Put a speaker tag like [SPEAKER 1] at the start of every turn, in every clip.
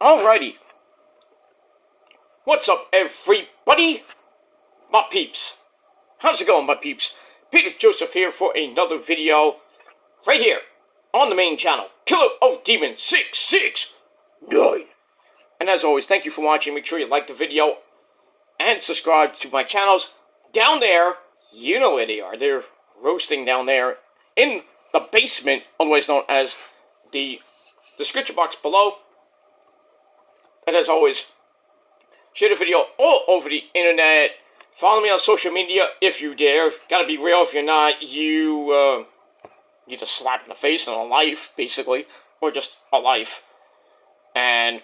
[SPEAKER 1] Alrighty. What's up, everybody? My peeps. How's it going, my peeps? Peter Joseph here for another video. Right here, on the main channel. Killer of Demons 669. And as always, thank you for watching. Make sure you like the video. And subscribe to my channels. Down there, you know where they are. They're roasting down there in the basement, otherwise known as the description box below. And as always, share the video all over the internet. Follow me on social media if you dare. Gotta be real. If you're not, you just slap in the face in a life, basically. Or just a life. And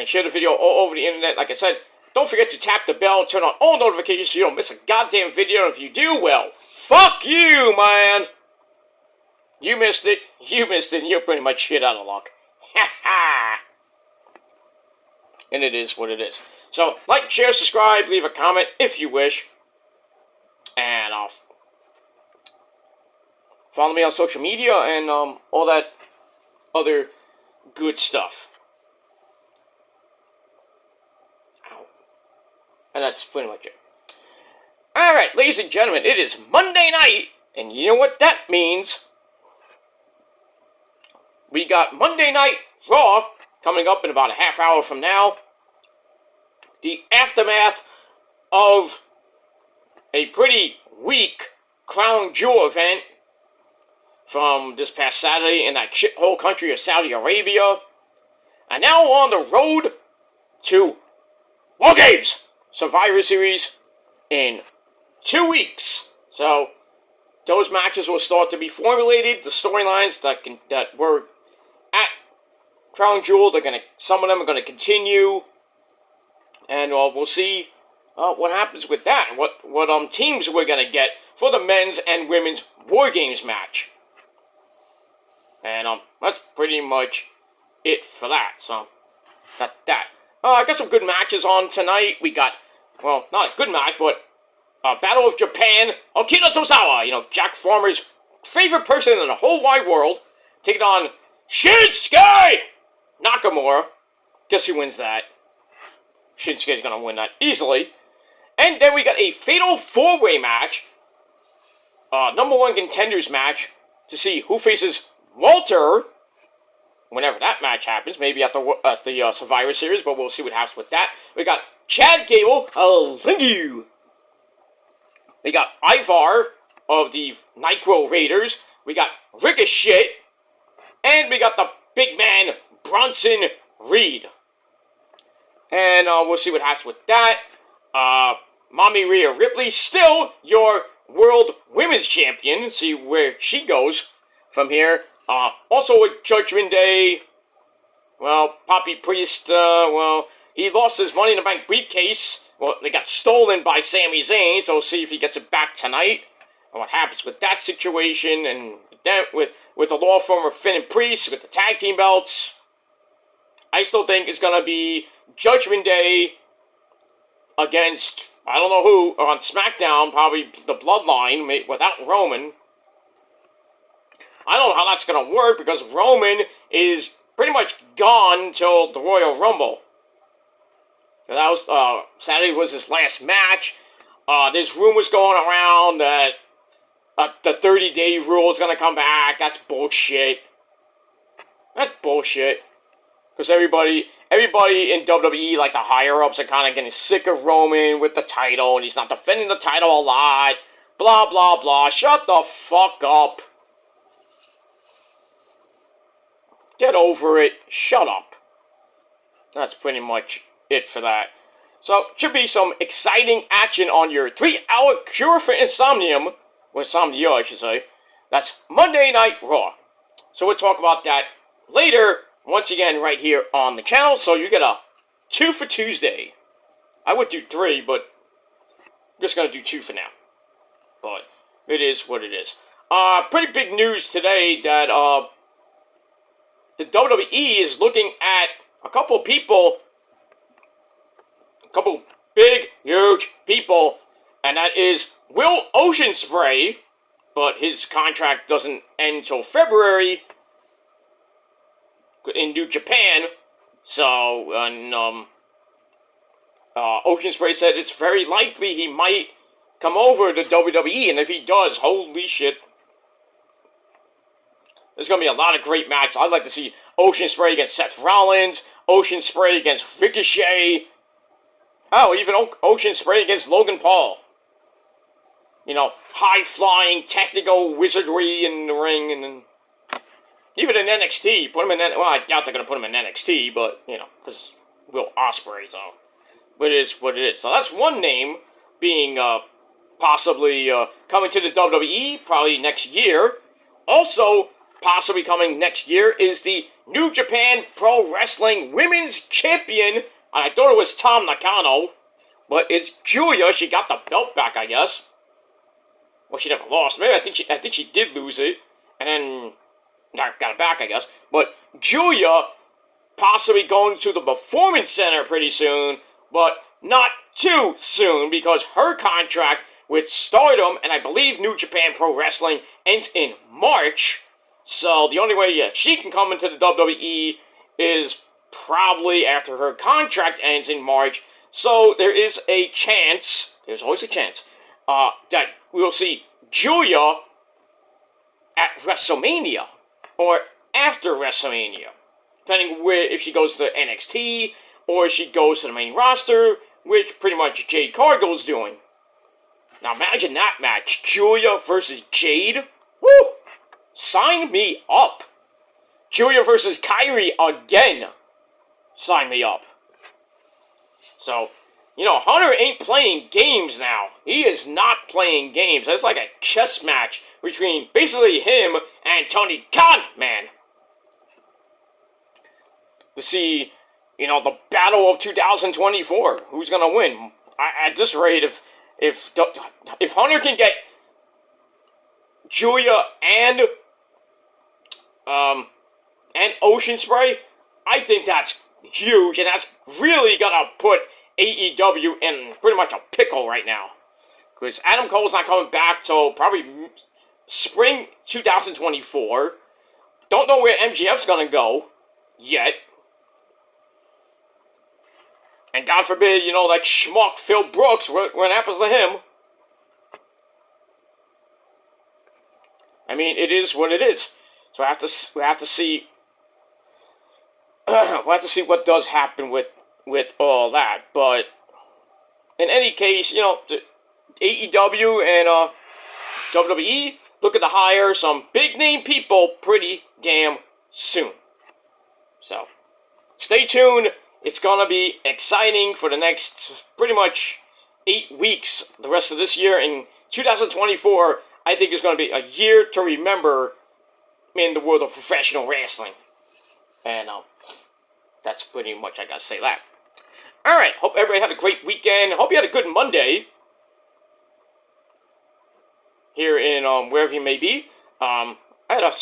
[SPEAKER 1] share the video all over the internet. Like I said, don't forget to tap the bell and turn on all notifications so you don't miss a goddamn video. And if you do, well, fuck you, man! You missed it. You missed it. And you're pretty much shit out of luck. Ha ha! And it is what it is. So, like, share, subscribe, leave a comment if you wish. And follow me on social media and all that other good stuff. Ow. And that's pretty much it. Alright, ladies and gentlemen, it is Monday night. And you know what that means? We got Monday Night Raw coming up in about a half hour from now. The aftermath of a pretty weak Crown Jewel event from this past Saturday in that shithole country of Saudi Arabia. And now we're on the road to War Games Survivor Series in 2 weeks. So those matches will start to be formulated. The storylines that were at Crown Jewel, some of them are gonna continue, and we'll see what happens with that. What teams we're gonna get for the men's and women's War Games match, and that's pretty much it for that. So got that. I got some good matches on tonight. We got, well, not a good match, but Battle of Japan. Okina Tozawa, Jack Farmer's favorite person in the whole wide world, taking on Shinsuke Nakamura. Guess who wins that? Shinsuke's gonna win that easily. And then we got a fatal four-way match. Number one contenders match to see who faces Walter. Whenever that match happens, maybe at the Survivor Series, but we'll see what happens with that. We got Chad Gable, Lingu. We got Ivar of the Nitro Raiders. We got Ricochet. And we got the big man, Bronson Reed. And we'll see what happens with that. Mommy Rhea Ripley, still your World Women's Champion. See where she goes from here. Also a Judgment Day. Well, Poppy Priest, he lost his Money in the Bank briefcase. Well, they got stolen by Sami Zayn, so we'll see if he gets it back tonight. And what happens with that situation, and then with the law firm of Finn and Priest, with the tag team belts. I still think it's going to be Judgment Day against, I don't know who, on SmackDown, probably the Bloodline, without Roman. I don't know how that's going to work, because Roman is pretty much gone till the Royal Rumble. That was, Saturday was his last match. There's rumors going around that the 30-day rule is going to come back. That's bullshit. That's bullshit. Because everybody in WWE, like the higher-ups, are kind of getting sick of Roman with the title, and he's not defending the title a lot. Blah, blah, blah. Shut the fuck up. Get over it. Shut up. That's pretty much it for that. So, should be some exciting action on your 3-hour cure for insomnia, I should say. That's Monday Night Raw. So we'll talk about that later, once again, right here on the channel. So you get a 2 for Tuesday. I would do 3, but I'm just going to do 2 for now. But it is what it is. Pretty big news today that the WWE is looking at a couple big, huge people, and that is Will Oceanspray, but his contract doesn't end till February, in New Japan. So, and Ocean Spray said it's very likely he might come over to WWE, and if he does, holy shit, there's going to be a lot of great matches. I'd like to see Ocean Spray against Seth Rollins, Ocean Spray against Ricochet, even Ocean Spray against Logan Paul. You know, high-flying, technical wizardry in the ring, and then even in NXT, put him in, well, I doubt they're going to put him in NXT, but, you know, because Will Ospreay, so, but it is what it is. So that's one name being, possibly, coming to the WWE, probably next year. Also, possibly coming next year is the New Japan Pro Wrestling Women's Champion, and I thought it was Tam Nakano, but it's Julia. She got the belt back, I guess. Well, she never lost. Maybe I think she did lose it, and then got it back, I guess. But Julia possibly going to the Performance Center pretty soon, but not too soon, because her contract with Stardom, and I believe New Japan Pro Wrestling, ends in March. So the only way she can come into the WWE is probably after her contract ends in March. So there is a chance, there's always a chance, that we'll see Julia at WrestleMania, or after WrestleMania, depending if she goes to NXT, or if she goes to the main roster, which pretty much Jade Cargill's doing. Now imagine that match, Julia versus Jade. Woo! Sign me up. Julia versus Kyrie again. Sign me up. So, you know, Hunter ain't playing games now. He is not playing games. That's like a chess match between basically him and Tony Khan, man. To see, you know, the battle of 2024. Who's gonna win? At this rate, if Hunter can get Julia and Ocean Spray, I think that's huge, and that's really gonna put AEW in pretty much a pickle right now. Because Adam Cole's not coming back till probably spring 2024. Don't know where MJF's gonna go yet. And God forbid, you know, that schmuck Phil Brooks, what happens to him? I mean, it is what it is. So we have to see. We'll have to see what does happen with all that. But in any case, you know, the AEW and WWE looking to hire some big name people pretty damn soon. So stay tuned. It's gonna be exciting for the next pretty much 8 weeks. The rest of this year in 2024, I think is gonna be a year to remember in the world of professional wrestling. And that's pretty much I gotta say that. Alright, hope everybody had a great weekend. Hope you had a good Monday. Here in wherever you may be. I had a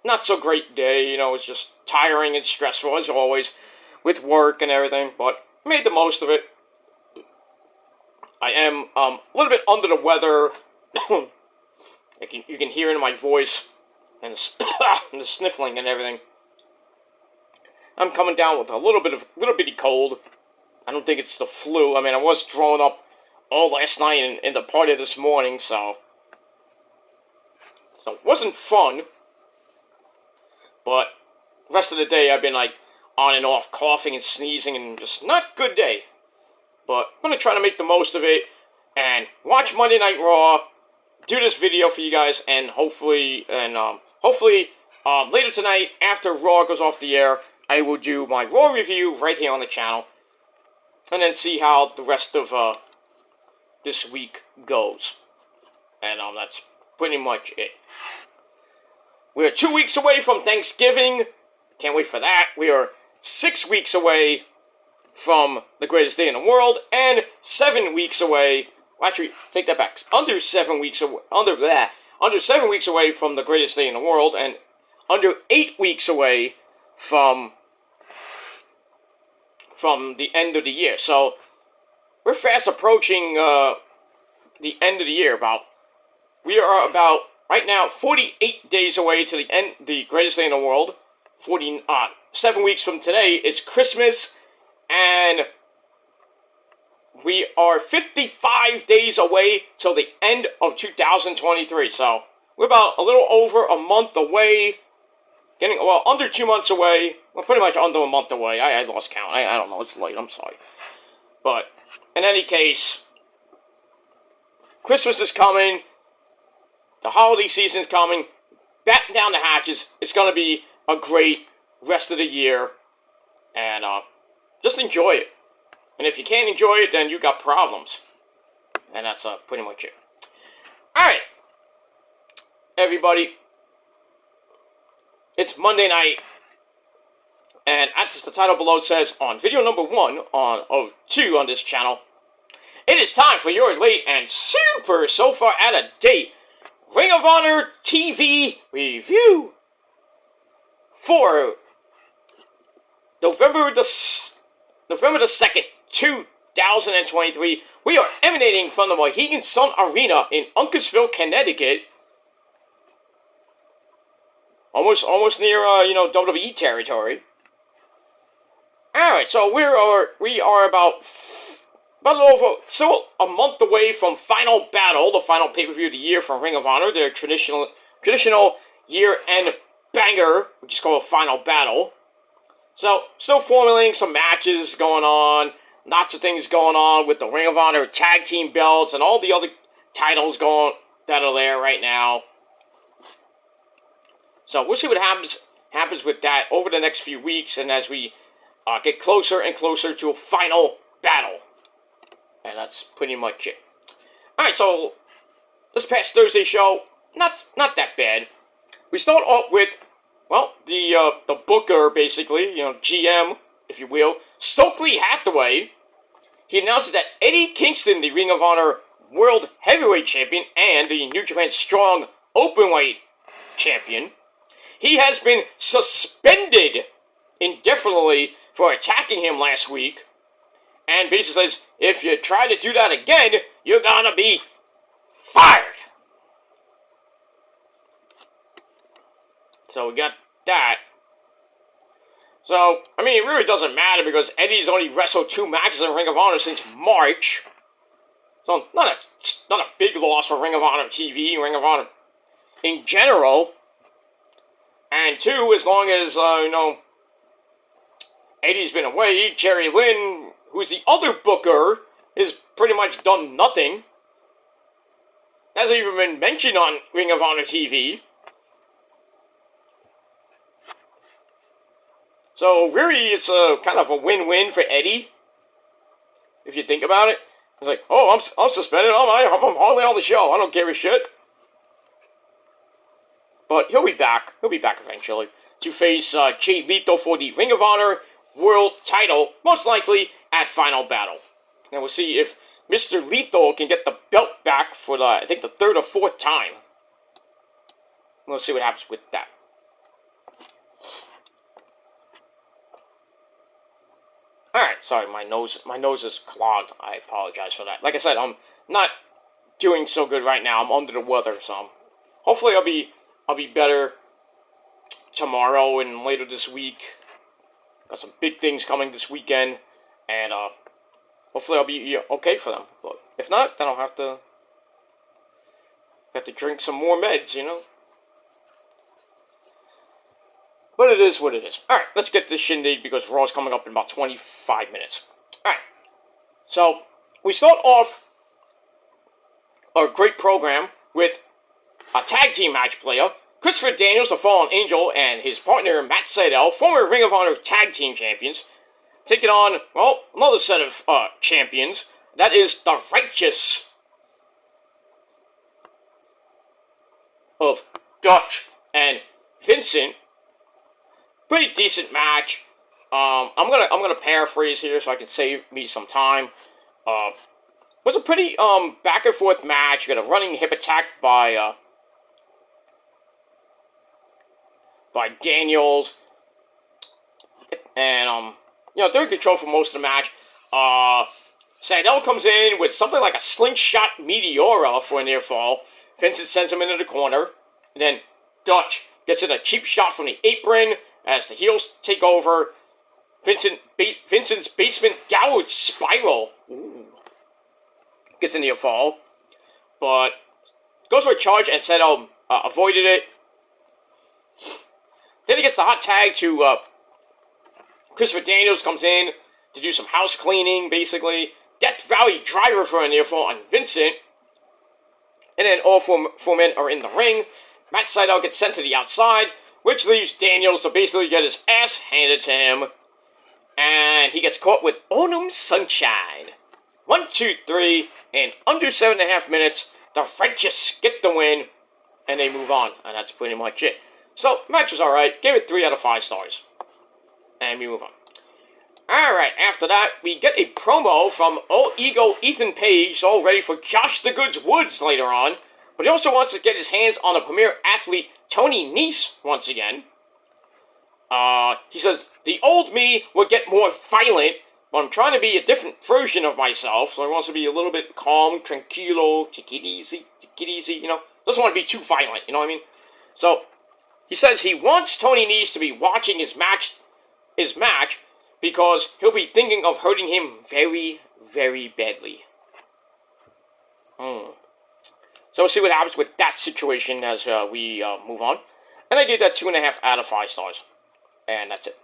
[SPEAKER 1] not so great day, you know, it's just tiring and stressful as always with work and everything, but made the most of it. I am a little bit under the weather. You can hear it in my voice. And the sniffling and everything. I'm coming down with a little bitty cold. I don't think it's the flu. I mean, I was throwing up all last night and in the party this morning, so it wasn't fun. But the rest of the day, I've been like on and off coughing and sneezing, and just not good day. But I'm gonna try to make the most of it and watch Monday Night Raw. Do this video for you guys, and hopefully later tonight, after Raw goes off the air, I will do my Raw review right here on the channel, and then see how the rest of this week goes. And that's pretty much it. We are 2 weeks away from Thanksgiving. Can't wait for that. We are 6 weeks away from the greatest day in the world, and 7 weeks away. Well, actually, take that back. Under 7 weeks away. Under 7 weeks away from the greatest day in the world, and under 8 weeks away from the end of the year. So we're fast approaching the end of the year. We are about right now 48 days away to the greatest day in the world. 7 weeks from today is Christmas, and we are 55 days away till the end of 2023. So we're about a little over a month away. Under 2 months away. Well, pretty much under a month away. I lost count. I don't know. It's late. I'm sorry. But in any case, Christmas is coming. The holiday season's coming. Batten down the hatches. It's going to be a great rest of the year. And just enjoy it. And if you can't enjoy it, then you got problems. And that's pretty much it. Alright. Everybody. It's Monday night. And as the title below says, on video number 1 of 2 on this channel, it is time for your late and super so far out of date Ring of Honor TV review for November the 2nd, 2023. We are emanating from the Mohegan Sun Arena in Uncasville, Connecticut. Almost near WWE territory. All right, so we are about still a month away from Final Battle, the final pay-per-view of the year from Ring of Honor, their traditional year-end banger, which is called Final Battle. So, still formulating some matches going on, lots of things going on with the Ring of Honor tag team belts and all the other titles that are there right now. So we'll see what happens with that over the next few weeks, and as we get closer and closer to a Final Battle. And that's pretty much it. Alright, so this past Thursday show, not that bad. We start off with, well, the booker, basically, GM, if you will, Stokely Hathaway. He announces that Eddie Kingston, the Ring of Honor World Heavyweight Champion and the New Japan Strong Openweight Champion, he has been suspended indefinitely for attacking him last week. And basically says, if you try to do that again, you're gonna be fired. So we got that. So, I mean, it really doesn't matter because Eddie's only wrestled 2 matches in Ring of Honor since March. So, not a big loss for Ring of Honor TV, Ring of Honor in general. And 2, as long as, Eddie's been away, Jerry Lynn, who's the other booker, has pretty much done nothing. Hasn't even been mentioned on Ring of Honor TV. So really, it's kind of a win-win for Eddie, if you think about it. It's like, oh, I'm suspended. I'm hardly on the show. I don't give a shit. But he'll be back. He'll be back eventually to face Jay Lethal for the Ring of Honor World title, most likely at Final Battle. And we'll see if Mr. Lethal can get the belt back for I think the 3rd or 4th time. We'll see what happens with that. Alright, sorry, my nose is clogged. I apologize for that. Like I said, I'm not doing so good right now. I'm under the weather, so hopefully I'll be better tomorrow and later this week. Got some big things coming this weekend, and hopefully I'll be okay for them. But if not, then I'll have to drink some more meds, But it is what it is. Alright, let's get this shindig because Raw's coming up in about 25 minutes. Alright, so we start off a great program with a tag team match player. Christopher Daniels, the Fallen Angel, and his partner Matt Sydal, former Ring of Honor tag team champions, taking on, well, another set of champions. That is the Righteous of Dutch and Vincent. Pretty decent match. I'm gonna paraphrase here so I can save me some time. Was a pretty back and forth match. You got a running hip attack by Daniels, and they're in control for most of the match. Sydal comes in with something like a slingshot Meteora for a near fall. Vincent sends him into the corner, and then Dutch gets in a cheap shot from the apron. as the heels take over. Vincent's basement downward spiral. Ooh. Gets a near fall, but goes for a charge and Seto avoided it. Then he gets the hot tag to Christopher Daniels comes in to do some house cleaning, basically. Death Valley driver for a near fall on Vincent. And then all four men are in the ring. Matt Sydal gets sent to the outside, which leaves Daniels to basically get his ass handed to him. And he gets caught with Onum Sunshine. 1, 2, 3, in under 7.5 minutes, the Righteous get the win, and they move on. And that's pretty much it. So, match was alright. Gave it 3 out of 5 stars. And we move on. Alright, after that, we get a promo from All Ego Ethan Page, all ready for Josh the Goods Woods later on. But he also wants to get his hands on the premier athlete Tony Nese once again. He says, the old me would get more violent, but I'm trying to be a different version of myself, so he wants to be a little bit calm, tranquilo, take it easy, you know. Doesn't want to be too violent, you know what I mean? So, he says he wants Tony Nese to be watching his match, because he'll be thinking of hurting him very, very badly. So we'll see what happens with that situation as we move on. And I gave that 2.5 out of 5 stars. And that's it.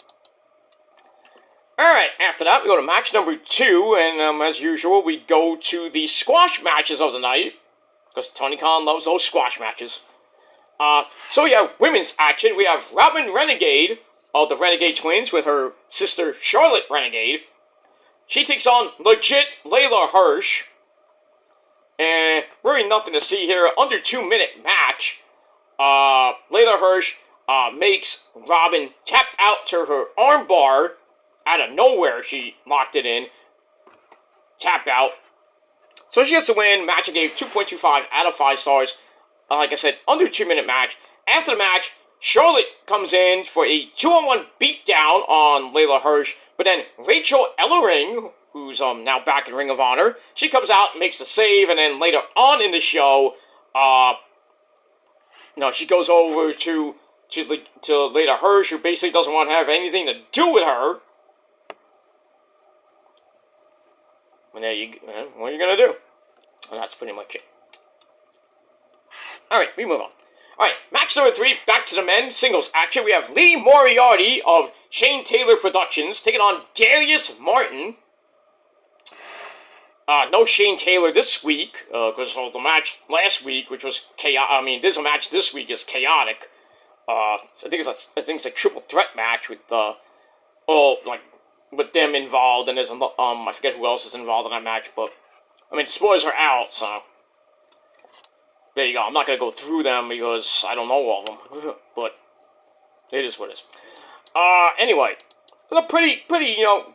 [SPEAKER 1] Alright, after that, we go to match number 2. And as usual, we go to the squash matches of the night. Because Tony Khan loves those squash matches. So we have women's action. We have Robin Renegade of the Renegade Twins with her sister Charlotte Renegade. She takes on legit Layla Hirsch. And really nothing to see here. Under 2-minute match. Layla Hirsch makes Robin tap out to her armbar. Out of nowhere, she locked it in. Tap out. So she gets the win. Match I gave 2.25 out of 5 stars. Like I said, under 2-minute match. After the match, Charlotte comes in for a 2-on-1 beatdown on Layla Hirsch. But then Rachel Ellering, who's now back in Ring of Honor, she comes out and makes the save. And then later on in the show, she goes over to Layla Hirsch, who basically doesn't want to have anything to do with her. And what are you going to do? And that's pretty much it. Alright, we move on. Alright, match number 3, back to the men, singles action. We have Lee Moriarty of Shane Taylor Productions taking on Darius Martin. No Shane Taylor this week, because of the match last week, which was chaotic. This match this week is chaotic. I think it's a triple threat match with with them involved, and there's I forget who else is involved in that match, but spoilers are out, so there you go. I'm not gonna go through them because I don't know all of them, but it is what it is. Anyway, it was a pretty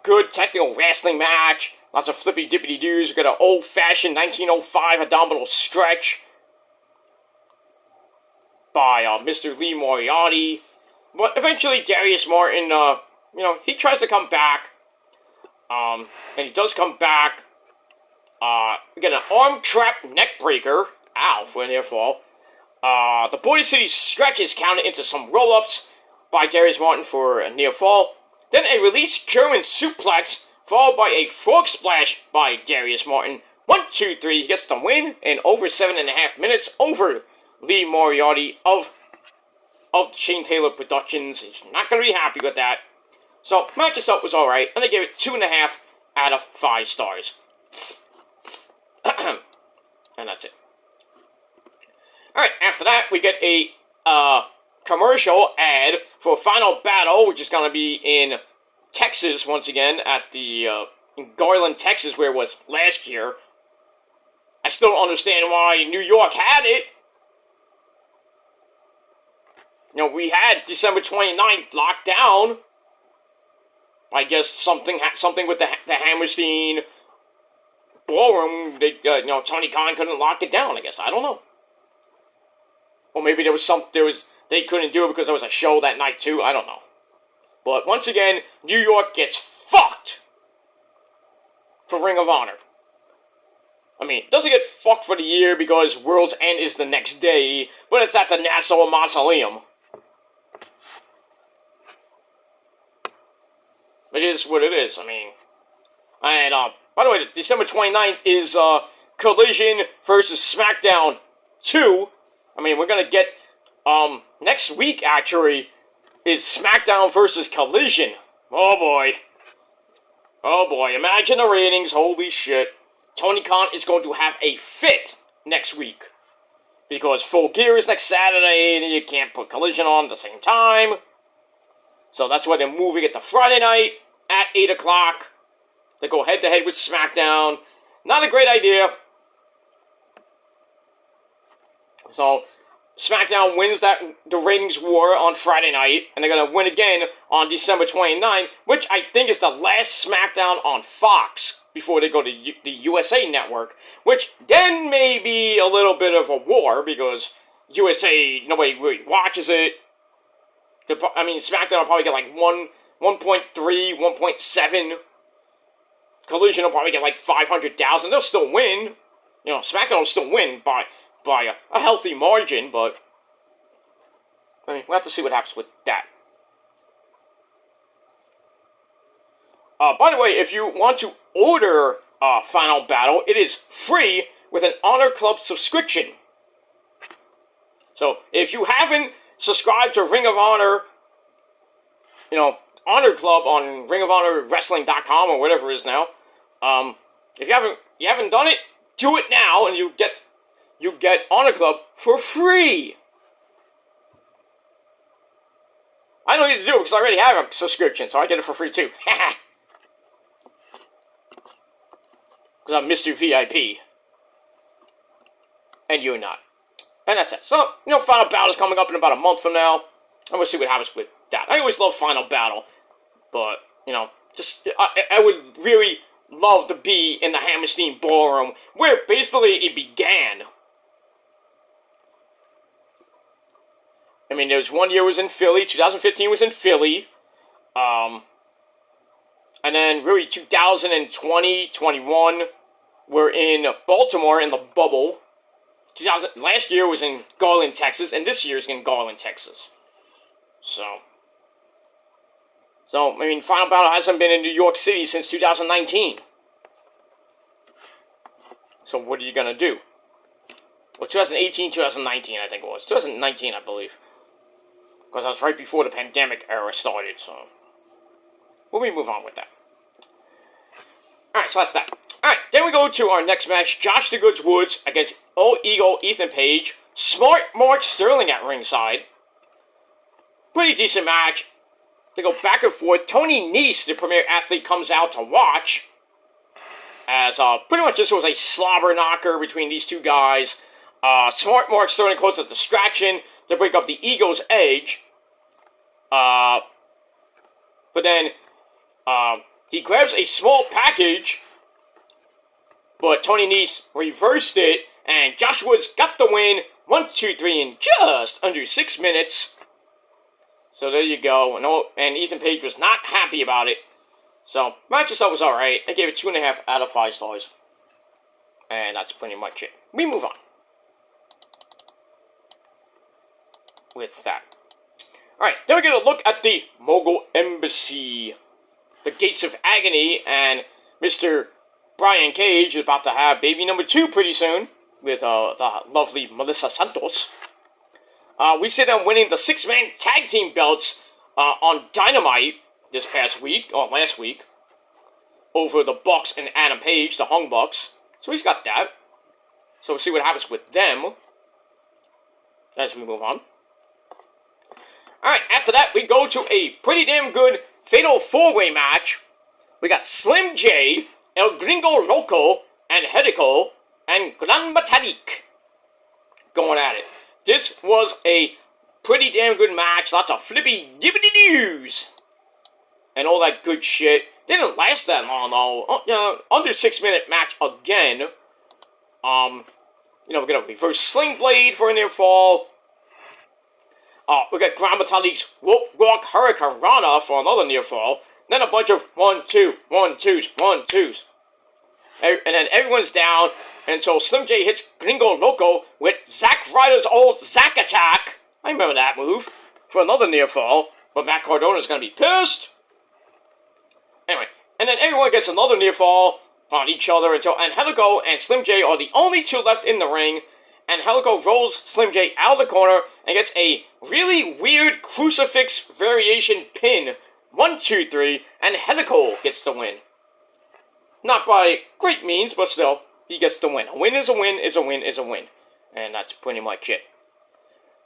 [SPEAKER 1] good technical wrestling match. Lots of flippy dippity doos. We got an old-fashioned 1905 abdominal stretch by Mr. Lee Moriarty. But eventually Darius Martin, he tries to come back. And he does come back. We get an arm trap neck breaker. Ow, for a near fall. The Border City stretch is counted into some roll-ups by Darius Martin for a near fall. Then a release German suplex, followed by a frog splash by Darius Martin. 1, 2, 3, he gets the win in over 7.5 minutes over Lee Moriarty of Shane Taylor Productions. He's not going to be happy with that. So, match itself was alright, and I gave it 2.5 out of 5 stars. And that's it. Alright, after that, we get a commercial ad for Final Battle, which is going to be in Texas, once again, at the, in Garland, Texas, where it was last year. I still don't understand why New York had it. We had December 29th locked down. I guess something with the Hammerstein ballroom. Tony Khan couldn't lock it down, I guess. I don't know. Or maybe they couldn't do it because there was a show that night too. I don't know. But once again, New York gets fucked for Ring of Honor. It doesn't get fucked for the year because World's End is the next day, but it's at the Nassau Mausoleum. It is what it is. I mean, and by the way, December 29th is Collision versus SmackDown 2. I mean, we're gonna get next week actually is SmackDown versus Collision. Oh boy. Oh boy, imagine the ratings, holy shit. Tony Khan is going to have a fit next week. Because Full Gear is next Saturday, and you can't put Collision on at the same time. So that's why they're moving it to Friday night at 8 o'clock. They go head-to-head with SmackDown. Not a great idea. So, SmackDown wins the ratings war on Friday night, and they're going to win again on December 29th, which I think is the last SmackDown on Fox before they go to the USA Network, which then may be a little bit of a war, because USA, nobody really watches it. I mean, SmackDown will probably get like 1.3, 1.7. Collision will probably get like 500,000. They'll still win. You know, SmackDown will still win by a healthy margin, but I mean, we'll have to see what happens with that. By the way, if you want to order Final Battle, it is free with an Honor Club subscription. So, if you haven't subscribed to Ring of Honor, you know, Honor Club on ringofhonorwrestling.com or whatever it is now, if you haven't done it, do it now, and you get Honor Club for free. I don't need to do it because I already have a subscription, so I get it for free too. Because I'm Mr. VIP. And you're not. And that's it. So, you know, Final Battle is coming up in about a month from now. And we'll see what happens with that. I always love Final Battle. But, you know, just, I would really love to be in the Hammerstein Ballroom, where basically it began. I mean, there was 1 year was in Philly, 2015 was in Philly, and then really 2020, 21 were in Baltimore in the bubble. Last year was in Garland, Texas, and this year's in Garland, Texas. So, I mean, Final Battle hasn't been in New York City since 2019. So what are you gonna do? Well, 2018, 2019, I think it was. 2019, I believe. Because that was right before the pandemic era started, so we'll move on with that. Alright, so that's that. Alright, then we go to our next match, Josh the Goods Woods against Old Eagle Ethan Page. Smart Mark Sterling at ringside. Pretty decent match. They go back and forth. Tony Nese, the premier athlete, comes out to watch. As pretty much this was a slobber knocker between these two guys. Smart Mark Sterling causes a distraction to break up the Ego's edge. But then he grabs a small package, but Tony Nese reversed it, and Josh Woods got the win. 1, 2, 3 in just under 6 minutes. So there you go. And Ethan Page was not happy about it. So, match itself was alright. I gave it 2.5 out of 5 stars. And that's pretty much it. We move on with that. Alright, then we're going to look at the Mogul Embassy. The Gates of Agony, and Mr. Brian Cage is about to have baby number 2 pretty soon with the lovely Melissa Santos. We see them winning the 6-man tag team belts on Dynamite this past week, or last week, over the Bucks and Adam Page, the Hung Bucks. So he's got that. So we'll see what happens with them as we move on. Alright, after that, we go to a pretty damn good Fatal 4-Way match. We got Slim J, El Gringo Loco, and Hedico, and Gran Metalik going at it. This was a pretty damn good match. Lots of flippy dibbity doos and all that good shit. Didn't last that long though. Under 6-minute match again. We're gonna reverse Sling Blade for a near fall. We got Gran Metalik's Rock Hurricane Rana for another near fall. Then a bunch of 1-2, 1-2s, 1-2s. And then everyone's down until Slim J hits Gringo Loco with Zack Ryder's old Zack Attack. I remember that move. For another near fall. But Matt Cardona's going to be pissed. And then everyone gets another near fall on each other and Helico and Slim J are the only two left in the ring. And Helico rolls Slim J out of the corner and gets a really weird crucifix variation pin. 1, 2, 3, and Helico gets the win. Not by great means, but still, he gets the win. A win is a win is a win is a win. And that's pretty much it.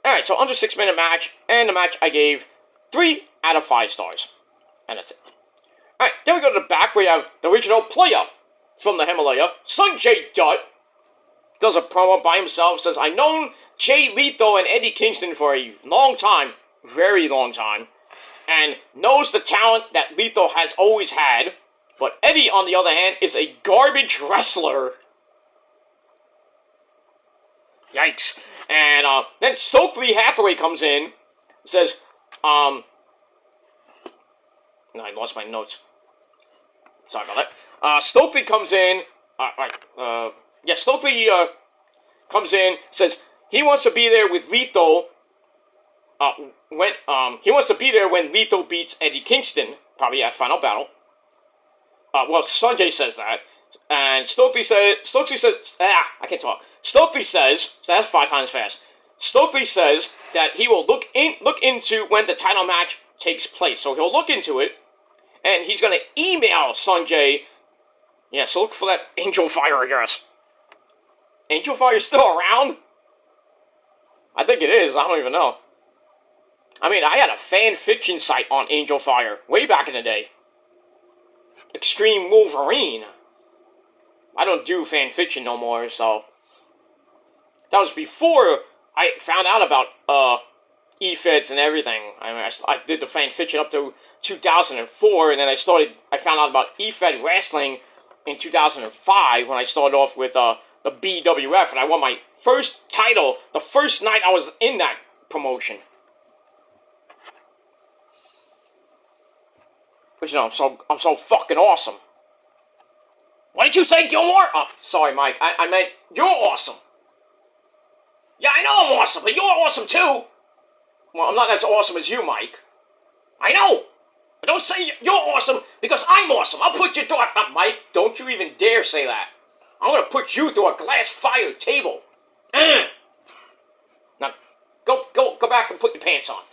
[SPEAKER 1] Alright, so under 6-minute match, and the match I gave 3 out of 5 stars. And that's it. Alright, then we go to the back where you have the original player from the Himalaya, Sanjay Dutt, does a promo by himself, says, I've known Jay Lethal and Eddie Kingston for a long time, very long time, and knows the talent that Lethal has always had, but Eddie, on the other hand, is a garbage wrestler. Yikes. And then Stokely Hathaway comes in, says, no, I lost my notes. Sorry about that. Stokely comes in, Stokely comes in, says he wants to be there with Lethal, when Lethal beats Eddie Kingston, probably at Final Battle. Sanjay says that, and Stokely says, I can't talk. Stokely says, so that's 5 times fast. Stokely says that he will look into when the title match takes place. So he'll look into it, and he's gonna email Sanjay. Yeah, so look for that Angel Fire, I guess. Angel Fire's still around? I think it is, I don't even know. I mean, I had a fan fiction site on Angel Fire way back in the day. Extreme Wolverine. I don't do fan fiction no more, so that was before I found out about E-Feds and everything. I mean, I did the fan fiction up to 2004, and then I found out about E-Fed wrestling in 2005 when I started off with the BWF, and I won my first title the first night I was in that promotion. But you know, I'm so fucking awesome. What did you say, Gilmore? Oh, sorry, Mike. I meant you're awesome. Yeah, I know I'm awesome, but you're awesome too. Well, I'm not as awesome as you, Mike. I know. But don't say you're awesome because I'm awesome. I'll put you through Mike, don't you even dare say that. I'm gonna put you through a glass fire table. Now, go back and put your pants on.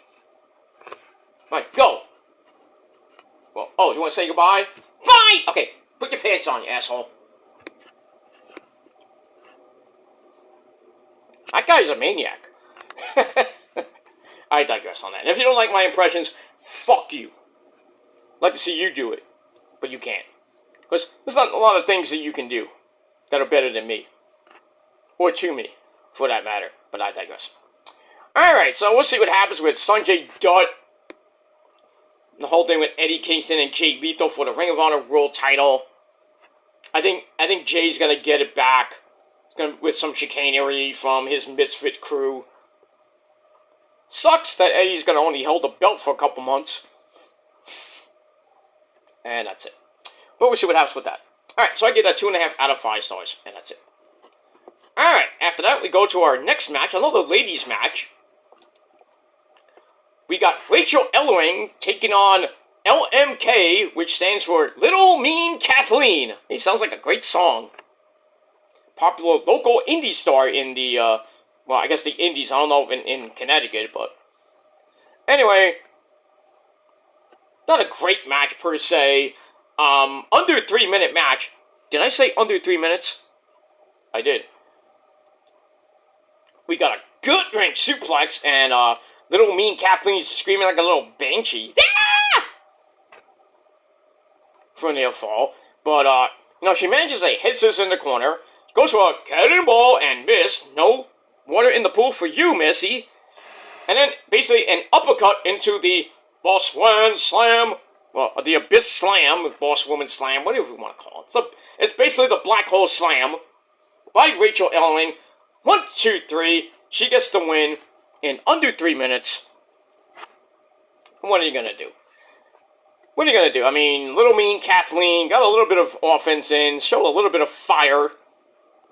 [SPEAKER 1] Right, go. Well, oh, you want to say goodbye? Bye! Okay, put your pants on, you asshole. That guy's a maniac. I digress on that. And if you don't like my impressions, fuck you. I'd like to see you do it, but you can't. Because there's not a lot of things that you can do that are better than me. Or to me, for that matter. But I digress. Alright, so we'll see what happens with Sanjay Dutt. The whole thing with Eddie Kingston and Jay Lethal for the Ring of Honor World Title. I think Jay's gonna get it back with some chicanery from his Misfit crew. Sucks that Eddie's gonna only hold the belt for a couple months. And that's it. But we'll see what happens with that. Alright, so I give that 2.5 out of 5 stars. And that's it. Alright, after that we go to our next match, another ladies match. We got Rachel Ellering taking on LMK, which stands for Little Mean Kathleen. He sounds like a great song. Popular local indie star in the, well, I guess the indies. I don't know if in Connecticut, but anyway, not a great match per se. Under 3-minute match. Did I say under 3 minutes? I did. We got a good ring suplex, and Little Mean Kathleen's screaming like a little banshee. Ah! For a near fall. But, she manages a head scissors in the corner. Goes for a cannonball and miss. No water in the pool for you, Missy. And then, basically, an uppercut into the Boss Woman Slam. Well, the Abyss Slam. Boss Woman Slam. Whatever you want to call it. It's basically the Black Hole Slam. By Rachel Ellering. 1, 2, 3. She gets the win in under 3 minutes. What are you going to do? What are you going to do? I mean, Little Mean Kathleen got a little bit of offense in, showed a little bit of fire.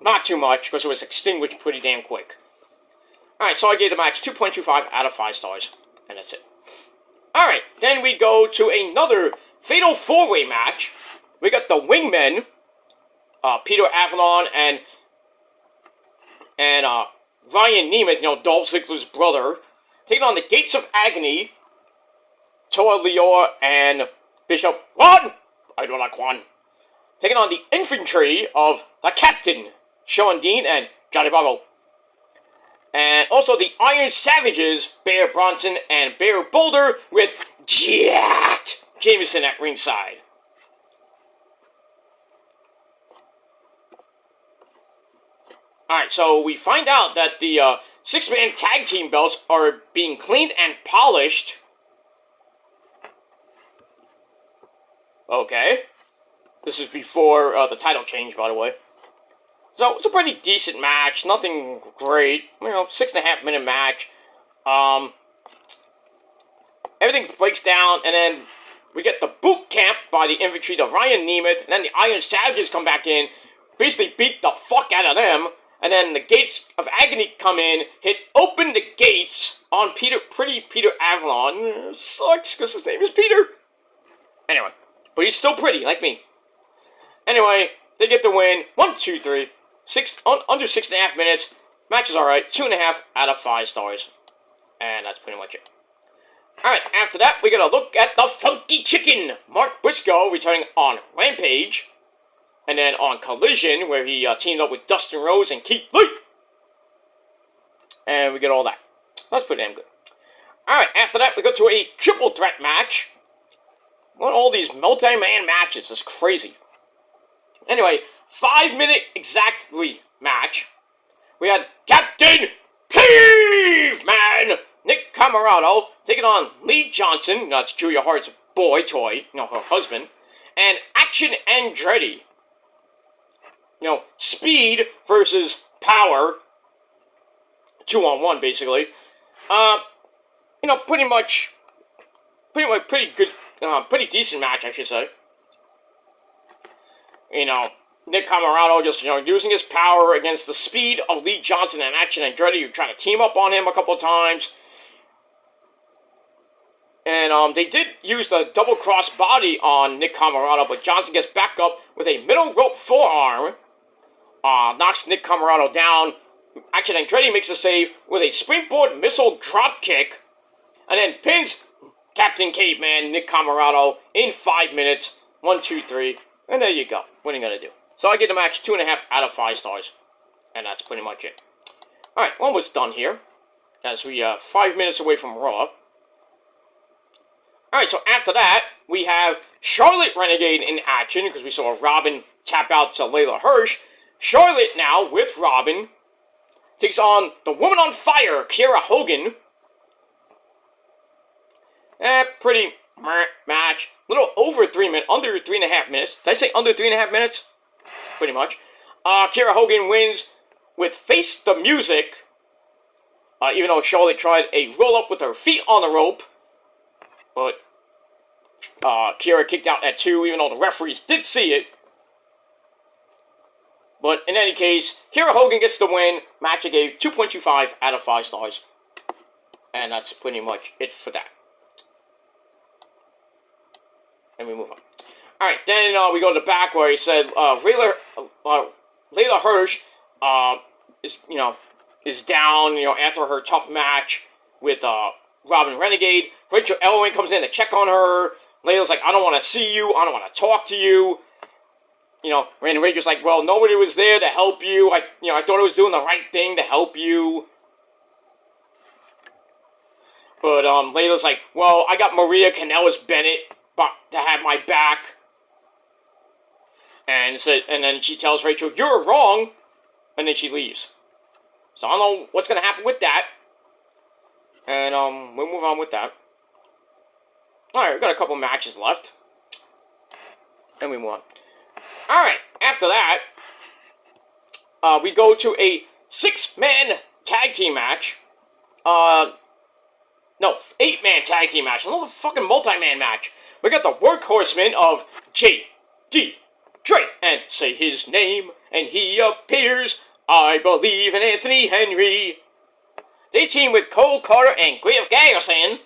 [SPEAKER 1] Not too much, because it was extinguished pretty damn quick. Alright, so I gave the match 2.25 out of 5 stars. And that's it. Alright, then we go to another Fatal 4-Way match. we got the Wingmen, Peter Avalon and Ryan Nemeth, Dolph Ziggler's brother, taking on the Gates of Agony, Toa Lior and Bishop Ron Idolakwan, taking on the infantry of the Captain, Sean Dean and Johnny Bravo. And also the Iron Savages, Bear Bronson and Bear Boulder, with Jacked Jameson at ringside. Alright, so we find out that the 6-man tag team belts are being cleaned and polished. Okay. This is before the title change, by the way. So, it's a pretty decent match. Nothing great. 6.5 minute match. Everything breaks down, and then we get the boot camp by the infantry to Ryan Nemeth, and then the Iron Savages come back in, basically beat the fuck out of them, and then the Gates of Agony come in, open the gates on Pretty Peter Avalon. Sucks, because his name is Peter. Anyway, but he's still pretty, like me. Anyway, they get the win. 1, 2, 3. Under 6.5 minutes. Match is alright. 2.5 out of 5 stars. And that's pretty much it. Alright, after that, we gotta look at the Funky Chicken. Mark Briscoe returning on Rampage. And then on Collision, where he teamed up with Dustin Rhodes and Keith Lee. And we get all that. That's pretty damn good. Alright, after that, we go to a triple threat match. What all these multi-man matches is crazy. Anyway, 5-minute exactly match. We had Captain Caveman Nick Camarado taking on Lee Johnson, that's Julia Hart's boy toy, her husband, and Action Andretti. Speed versus power. 2-on-1, basically. Pretty good, pretty decent match, I should say. Nick Camarado just, using his power against the speed of Lee Johnson and Action Andretti, who tried to team up on him a couple of times. And they did use the double cross body on Nick Camarado, but Johnson gets back up with a middle rope forearm, knocks Nick Camarado down. Action Andretti makes a save with a springboard missile drop kick, and then pins Captain Caveman Nick Camarado in 5 minutes. 1, 2, 3, and there you go. What are you gonna do? So I give the match 2.5 out of 5 stars, and that's pretty much it. All right, almost done here, as we 5 minutes away from Raw. Alright, so after that, we have Charlotte Renegade in action, because we saw Robin tap out to Layla Hirsch. Charlotte now, with Robin, takes on the Woman on Fire, Kiera Hogan. Pretty match. Little over 3 minutes, under 3.5 minutes. Did I say under 3.5 minutes? Pretty much. Kiera Hogan wins with Face the Music, even though Charlotte tried a roll-up with her feet on the rope. But Kiera kicked out at 2, even though the referees did see it. But in any case, Kiera Hogan gets the win. Match I gave 2.25 out of 5 stars. And that's pretty much it for that. And we move on. Alright, then we go to the back where he said Layla Hirsch is down, after her tough match with Robin Renegade. Rachel Elway comes in to check on her. Layla's like, I don't want to see you. I don't want to talk to you. And Rachel's like, well, nobody was there to help you. I thought I was doing the right thing to help you. But Layla's like, well, I got Maria Kanellis Bennett to have my back. And then she tells Rachel, you're wrong. And then she leaves. So I don't know what's going to happen with that. And we'll move on with that. Alright, we've got a couple matches left. And we move on. Alright, after that, we go to a 6-man tag team match. No, 8-man tag team match. Another fucking multi-man match. We got the workhorsemen of J.D. Drake. And say his name, and he appears. I believe in Anthony Henry. They team with Cole Carter and Griff Garrison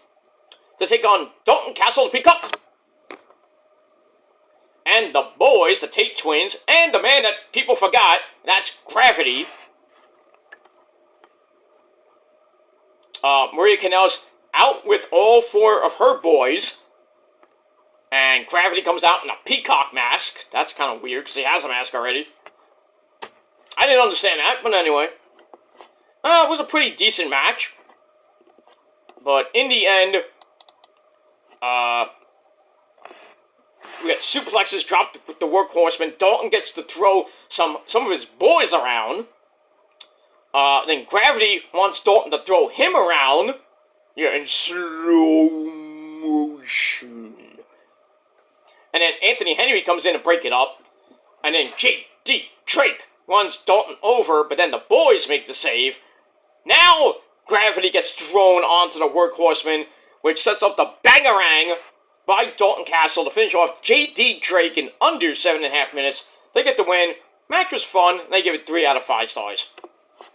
[SPEAKER 1] to take on Dalton Castle the Peacock. and the boys, the Tate twins, and the man that people forgot, that's Gravity. Maria Kanell's out with all 4 of her boys. And Gravity comes out in a peacock mask. That's kind of weird, because he has a mask already. I didn't understand that, but anyway. It was a pretty decent match. But in the end, we got suplexes dropped the Workhorseman. Dalton gets to throw some of his boys around. Then Gravity wants Dalton to throw him around. Yeah, in slow motion. And then Anthony Henry comes in to break it up. And then J.D. Drake runs Dalton over, but then the boys make the save. Now Gravity gets thrown onto the Workhorseman, which sets up the bangarang by Dalton Castle to finish off J.D. Drake in under 7.5 minutes. They get the win. Match was fun, and they give it 3 out of 5 stars.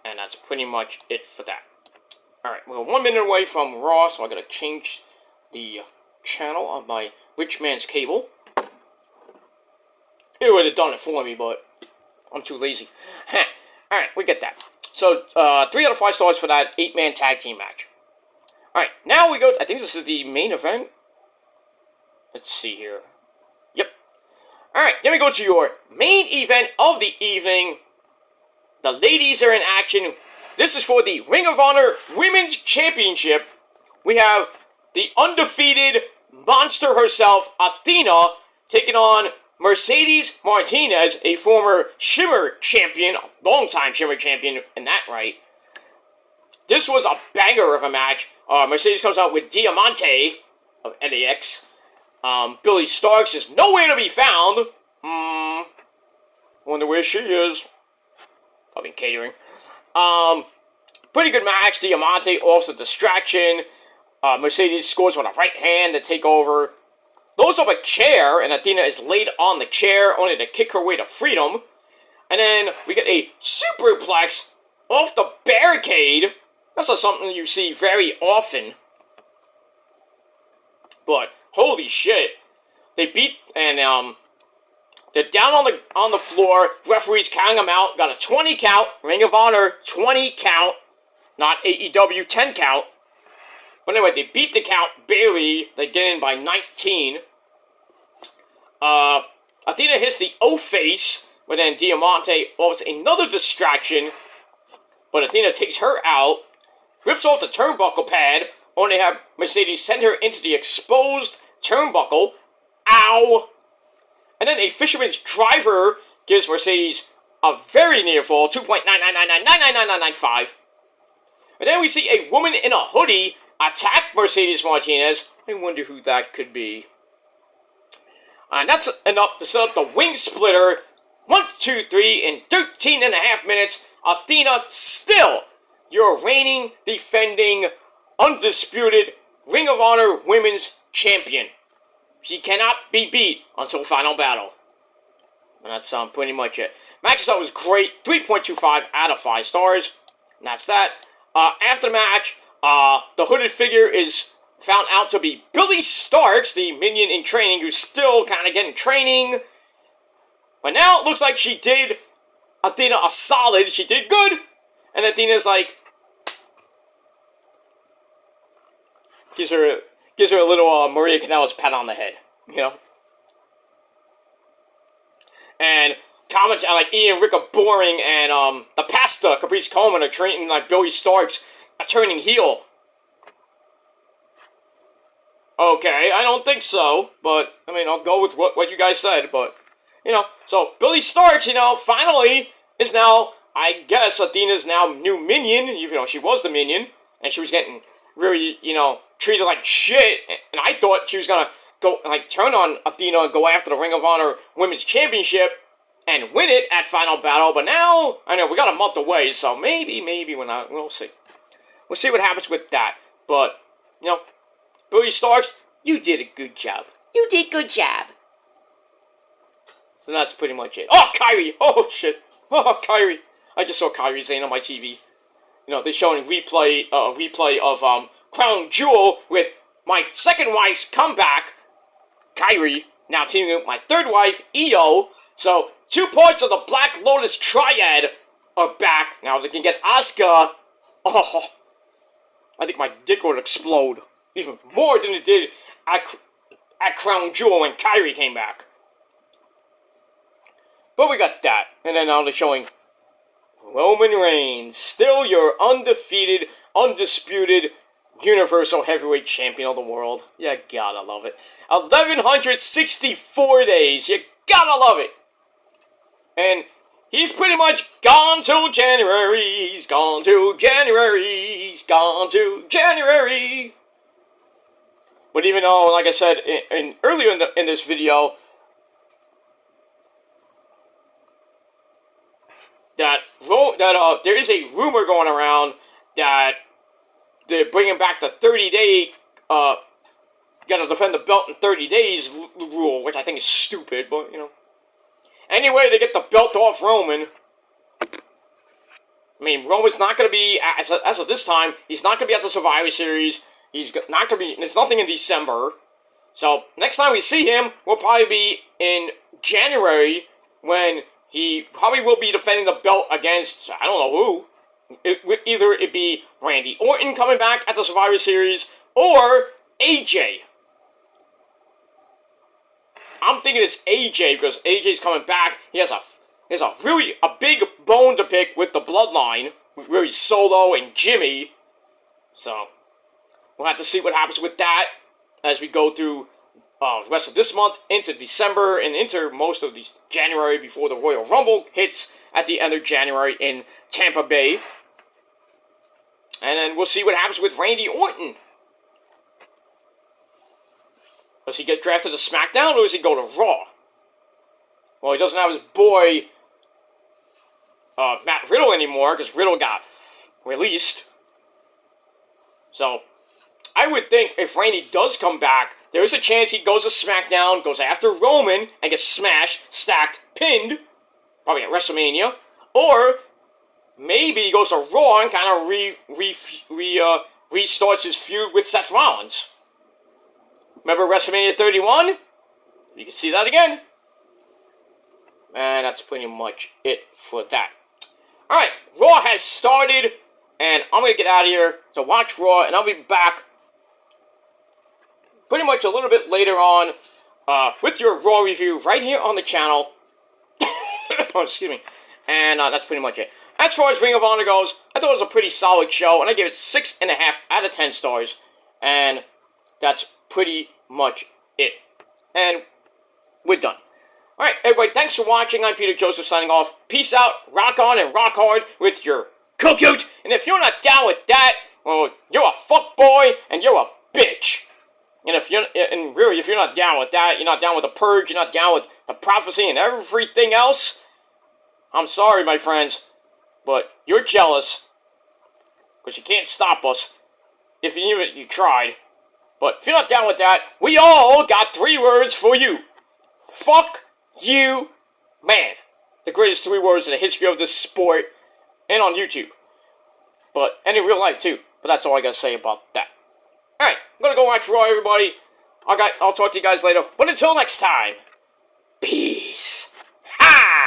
[SPEAKER 1] And that's pretty much it for that. Alright, we're 1 minute away from Raw, so I gotta change the channel on my rich man's cable. It would have done it for me, but I'm too lazy. Alright, we get that. So, 3 out of 5 stars for that 8-man tag team match. Alright, now we go, I think this is the main event. Let's see here. Yep. Alright, then we go to your main event of the evening. The ladies are in action. This is for the Ring of Honor Women's Championship. We have the undefeated monster herself, Athena, taking on Mercedes Martinez, a former Shimmer champion, a long-time Shimmer champion, in that right. This was a banger of a match. Mercedes comes out with Diamante of LAX. Billy Starks is nowhere to be found. Wonder where she is. Probably catering. Pretty good match. Diamante offs a distraction. Mercedes scores with a right hand to take over. Loads up a chair, and Athena is laid on the chair, only to kick her way to freedom. And then we get a superplex off the barricade. That's not something you see very often. But holy shit, they beat, and they're down on the floor. Referees counting them out. Got a 20 count. Ring of Honor 20 count, not AEW 10 count. But anyway, they beat the count barely. They get in by 19. Athena hits the O-face, but then Diamante offers another distraction. But Athena takes her out, rips off the turnbuckle pad, only to have Mercedes send her into the exposed turnbuckle. Ow! And then a fisherman's driver gives Mercedes a very near fall, 2.999999995. And then we see a woman in a hoodie attack Mercedes Martinez. I wonder who that could be. And that's enough to set up the wing splitter. 1, 2, 3 in 13.5 minutes. Athena still your reigning, defending, undisputed Ring of Honor Women's Champion. She cannot be beat until Final Battle. And that's pretty much it. Match itself was great. 3.25 out of 5 stars. And that's that. After the match, the hooded figure is found out to be Billy Starks, the minion in training, who's still kind of getting training. But now it looks like she did Athena a solid. She did good. And Athena's like, gives her a little Maria Kanell's pat on the head, you know? And comments like Ian Rick are boring, and the Pasta, Caprice Coleman, are treating like Billy Starks a turning heel. Okay, I don't think so, but, I mean, I'll go with what you guys said, but, you know, so Billy Starks, you know, finally is now, I guess, Athena's now new minion, even though she was the minion, and she was getting really, you know, treated like shit, and I thought she was gonna go, like, turn on Athena and go after the Ring of Honor Women's Championship and win it at Final Battle, but now, I know, we got a month away, so maybe we'll see. We'll see what happens with that, but, you know, Billy Starks, you did a good job. You did good job. So that's pretty much it. Oh, Kyrie! Oh, shit. Oh, Kyrie. I just saw Kyrie Zane on my TV. You know, they're showing a replay of Crown Jewel with my second wife's comeback, Kyrie. now teaming with my third wife, Io. So, 2 parts of the Black Lotus Triad are back. Now they can get Asuka. Oh, I think my dick would explode. Even more than it did at Crown Jewel when Kyrie came back. But we got that. And then now they're showing Roman Reigns, still your undefeated, undisputed Universal Heavyweight Champion of the world. You gotta love it. 1,164 days. You gotta love it. And he's pretty much gone till January. He's gone till January. He's gone till January. But even though, like I said earlier in this video, that there is a rumor going around that they're bringing back the 30-day, gotta defend the belt in 30 days rule, which I think is stupid, but, you know. Anyway, to get the belt off Roman. I mean, Roman's not going to be, as of this time, he's not going to be at the Survivor Series. He's not going to be, there's nothing in December. So, next time we see him will probably be in January, when he probably will be defending the belt against, I don't know who. Either it be Randy Orton coming back at the Survivor Series, or AJ. I'm thinking it's AJ, because AJ's coming back. He has a big bone to pick with the Bloodline, where he's Solo and Jimmy. So, we'll have to see what happens with that as we go through the rest of this month, into December, and into most of this January before the Royal Rumble hits at the end of January in Tampa Bay. And then we'll see what happens with Randy Orton. Does he get drafted to SmackDown, or does he go to Raw? Well, he doesn't have his boy Matt Riddle anymore, because Riddle got released. So, I would think if Randy does come back, there is a chance he goes to SmackDown, goes after Roman, and gets smashed, stacked, pinned, probably at WrestleMania. Or maybe he goes to Raw and kind of restarts his feud with Seth Rollins. Remember WrestleMania 31? You can see that again. And that's pretty much it for that. Alright, Raw has started, and I'm going to get out of here to watch Raw, and I'll be back pretty much a little bit later on with your Raw review right here on the channel. Oh, excuse me. And that's pretty much it. As far as Ring of Honor goes, I thought it was a pretty solid show, and I gave it 6.5 out of 10 stars. And that's pretty much it. And we're done. Alright, everybody, thanks for watching. I'm Peter Joseph signing off. Peace out, rock on, and rock hard with your cookout. And if you're not down with that, well, you're a fuckboy, and you're a bitch. And if you're not down with that, you're not down with the purge, you're not down with the prophecy and everything else, I'm sorry, my friends, but you're jealous, because you can't stop us, even if you tried. But if you're not down with that, we all got 3 words for you. Fuck you, man. The greatest 3 words in the history of this sport, and on YouTube. And in real life, too. But that's all I gotta say about that. Alright, I'm gonna go watch Raw, everybody. I'll talk to you guys later. But until next time, peace. Ha!